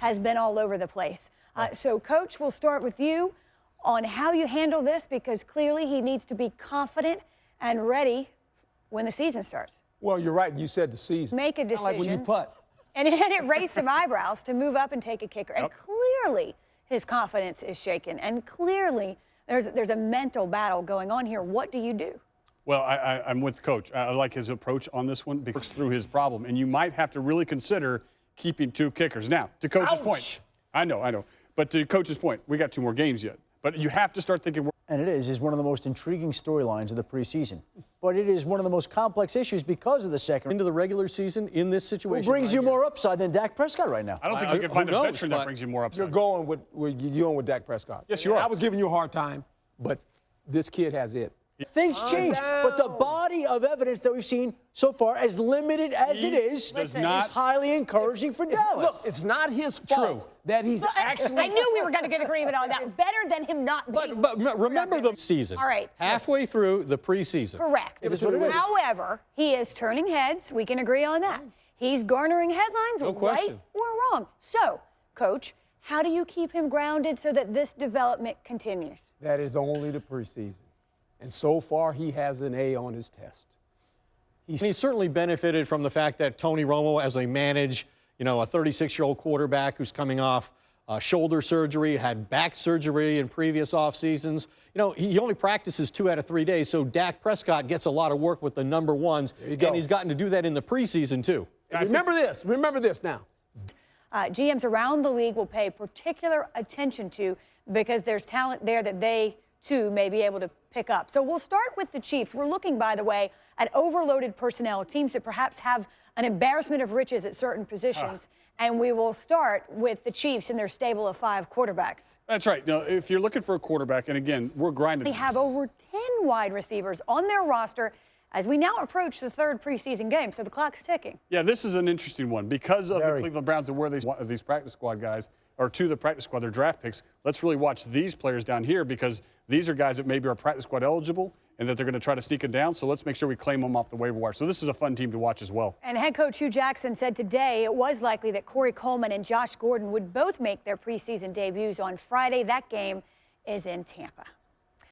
has been all over the place. So, Coach, we'll start with you on how you handle this, because clearly he needs to be confident and ready when the season starts. Well, you're right. You said the season. Make a decision. Like when you putt. And it raised some eyebrows to move up and take a kicker. Yep. And clearly his confidence is shaken. And clearly there's a mental battle going on here. What do you do? Well, I'm with Coach. I like his approach on this one because he works through his problem. And you might have to really consider keeping 2 kickers. Now, to Coach's point. I know. But to Coach's point, we got 2 more games yet. But you have to start thinking. And it is one of the most intriguing storylines of the preseason. But it is one of the most complex issues because of the second. Into the regular season in this situation. Who brings you more upside than Dak Prescott right now? I don't think you can find a veteran that brings you more upside. You're going with Dak Prescott. Yes, you are. I was giving you a hard time, but this kid has it. Things change, but the body of evidence that we've seen so far, as limited as it is highly encouraging for Dallas. Look, it's not his fault that he's actually. I knew we were going to get agreement on that. Better than him not being. But remember the season. All right. Halfway through the preseason. Correct. It is what it is. However, he is turning heads. We can agree on that. He's garnering headlines, No question. right or wrong. So, Coach, how do you keep him grounded so that this development continues? That is only the preseason. And so far, he has an A on his test. He certainly benefited from the fact that Tony Romo, as a managed, a 36-year-old quarterback who's coming off shoulder surgery, had back surgery in previous off seasons. He only practices 2 out of 3 days, so Dak Prescott gets a lot of work with the number ones, and he's gotten to do that in the preseason too. Remember this now. GMs around the league will pay particular attention to, because there's talent there that they too may be able to pick up. So we'll start with the Chiefs. We're looking, by the way, at overloaded personnel, teams that perhaps have an embarrassment of riches at certain positions. And we will start with the Chiefs and their stable of 5 quarterbacks. That's right. Now, if you're looking for a quarterback, and again, we're grinding. They have over 10 wide receivers on their roster as we now approach the 3rd preseason game, so the clock's ticking. Yeah, this is an interesting one because of the Cleveland Browns and where these practice squad guys, or 2 of the practice squad, their draft picks. Let's really watch these players down here, because these are guys that maybe are practice squad eligible and that they're going to try to sneak it down. So let's make sure we claim them off the waiver wire. So this is a fun team to watch as well. And head coach Hugh Jackson said today it was likely that Corey Coleman and Josh Gordon would both make their preseason debuts on Friday. That game is in Tampa.